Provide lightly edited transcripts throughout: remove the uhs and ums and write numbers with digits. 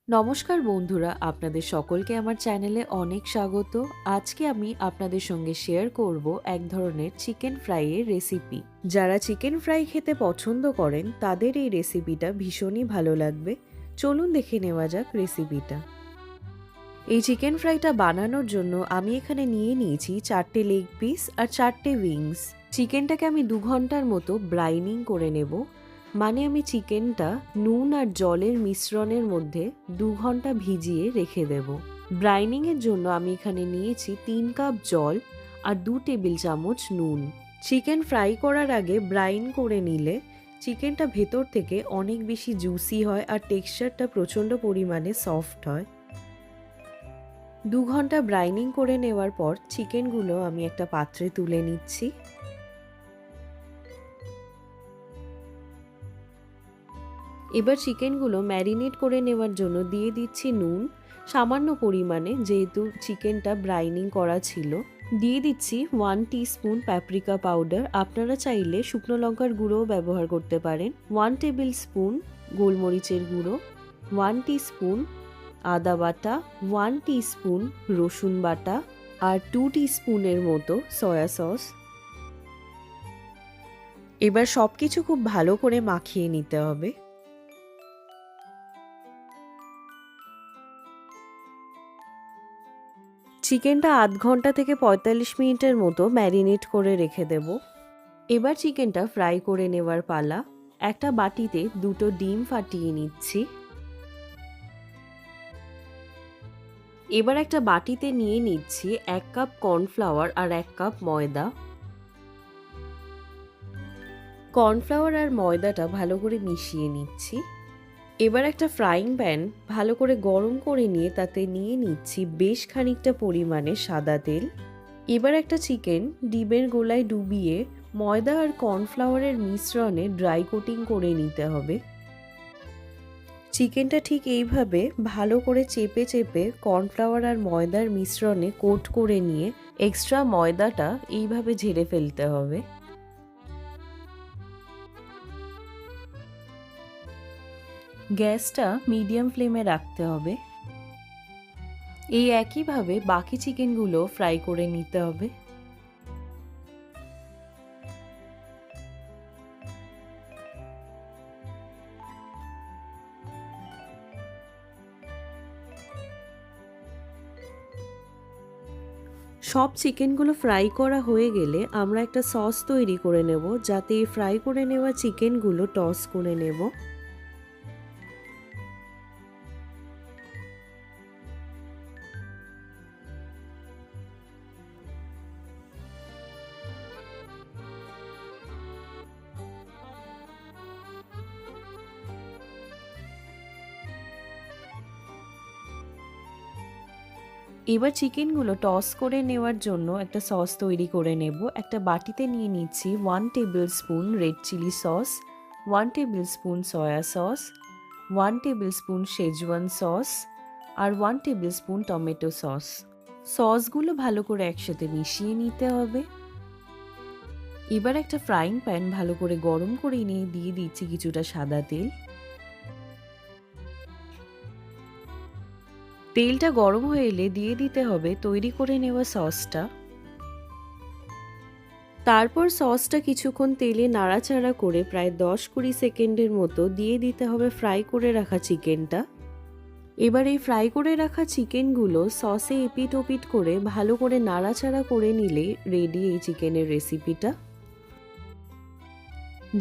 নমস্কার বন্ধুরা, আপনাদের সকলকে আমার চ্যানেলে অনেক স্বাগত। আজকে আমি আপনাদের সঙ্গে শেয়ার করব এক ধরনের চিকেন ফ্রাইয়ের রেসিপি। যারা চিকেন ফ্রাই খেতে পছন্দ করেন তাদের এই রেসিপিটা ভীষণই ভালো লাগবে। চলুন দেখে নেওয়া যাক রেসিপিটা। এই চিকেন ফ্রাইটা বানানোর জন্য আমি এখানে নিয়ে নিয়েছি 4টে লেগ পিস আর 4টে উইংস। চিকেনটাকে আমি 2 ঘন্টার মতো ব্রাইনিং করে নেব। মানে আমি চিকেনটা নুন আর জলের মিশ্রণের মধ্যে 2 ঘন্টা ভিজিয়ে রেখে দেব। ব্রাইনিংয়ের জন্য আমি এখানে নিয়েছি 3 কাপ জল আর 2 টেবিল চামচ নুন। চিকেন ফ্রাই করার আগে ব্রাইন করে নিলে চিকেনটা ভেতর থেকে অনেক বেশি জুসি হয় আর টেক্সচারটা প্রচণ্ড পরিমাণে সফট হয়। 2 ঘন্টা ব্রাইনিং করে নেওয়ার পর চিকেনগুলো আমি একটা পাত্রে তুলে নিচ্ছি। এবার চিকেনগুলো ম্যারিনেট করে নেওয়ার জন্য দিয়ে দিচ্ছি নুন সামান্য পরিমাণে, যেহেতু চিকেনটা ব্রাইনিং করা ছিল। দিয়ে দিচ্ছি 1 টিস্পুন প্যাপ্রিকা পাউডার, আপনারা চাইলে শুকনো লঙ্কার গুঁড়োও ব্যবহার করতে পারেন। 1 টেবিল স্পুন গোলমরিচের গুঁড়ো, 1 টিস্পুন আদা বাটা, 1 টিস্পুন রসুন বাটা আর 2 টিস্পুনের মতো সয়া সস। এবার সব কিছু খুব ভালো করে মাখিয়ে নিতে হবে। চিকেনটা আধ ঘন্টা থেকে 45 মিনিটের মতো ম্যারিনেট করে রেখে দেব। এবার চিকেনটা ফ্রাই করে নেওয়ার পালা। একটা বাটিতে 2টো ডিম ফাটিয়ে নিচ্ছি। এবার একটা বাটিতে নিয়ে নিচ্ছি 1 কাপ কর্নফ্লাওয়ার আর 1 কাপ ময়দা। কর্নফ্লাওয়ার আর ময়দাটা ভালো করে মিশিয়ে নিচ্ছি। এবার একটা ফ্রাইং প্যান ভালো করে গরম করে নিয়ে তাতে নিয়ে নিচ্ছি বেশ খানিকটা পরিমাণে সাদা তেল। এবার একটা চিকেন ডিমের গোলায় ডুবিয়ে ময়দা আর কর্নফ্লাওয়ারের মিশ্রণে ড্রাই কোটিং করে নিতে হবে। চিকেনটা ঠিক এইভাবে ভালো করে চেপে চেপে কর্নফ্লাওয়ার আর ময়দার মিশ্রণে কোট করে নিয়ে এক্সট্রা ময়দাটা এইভাবে ঝেড়ে ফেলতে হবে। গ্যাসটা মিডিয়াম ফ্লেমে রাখতে হবে। এই একইভাবে বাকি চিকেনগুলো ফ্রাই করে নিতে হবে। সব চিকেনগুলো ফ্রাই করা হয়ে গেলে আমরা একটা সস তৈরি করে নেব, যাতে এই ফ্রাই করে নেওয়া চিকেনগুলো টস করে নেব। এবার চিকেনগুলো টস করে নেওয়ার জন্য একটা সস তৈরি করে নেব। একটা বাটিতে নিয়ে নিচ্ছি 1 tablespoon red chilli sauce, 1 tablespoon soya sauce, 1 tablespoon schezwan sauce আর 1 টেবিল স্পুন টমেটো সস। সসগুলো ভালো করে একসাথে মিশিয়ে নিতে হবে। এবার একটা ফ্রাইং প্যান ভালো করে গরম করে নিয়ে দিয়ে দিচ্ছি কিছুটা সাদা তেল। তেলটা গরম হয়ে এলে দিয়ে দিতে হবে তৈরি করে নেওয়া সসটা। তারপর সসটা কিছুক্ষণ তেলে নাড়াচাড়া করে প্রায় 10-20 সেকেন্ডের মতো দিয়ে দিতে হবে ফ্রাই করে রাখা চিকেনটা। এবার এই ফ্রাই করে রাখা চিকেনগুলো সসে এপিট ওপিট করে ভালো করে নাড়াচাড়া করে নিলে রেডি এই চিকেনের রেসিপিটা।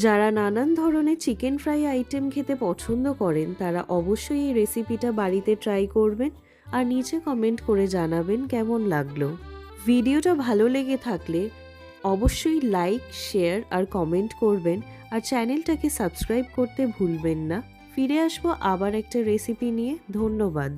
যারা নানান ধরনের চিকেন ফ্রাই আইটেম খেতে পছন্দ করেন তারা অবশ্যই এই রেসিপিটা বাড়িতে ট্রাই করবেন আর নিচে কমেন্ট করে জানাবেন কেমন লাগলো। ভিডিওটা ভালো লেগে থাকলে অবশ্যই লাইক, শেয়ার আর কমেন্ট করবেন আর চ্যানেলটাকে সাবস্ক্রাইব করতে ভুলবেন না। ফিরে আসবো আবার একটা রেসিপি নিয়ে। ধন্যবাদ।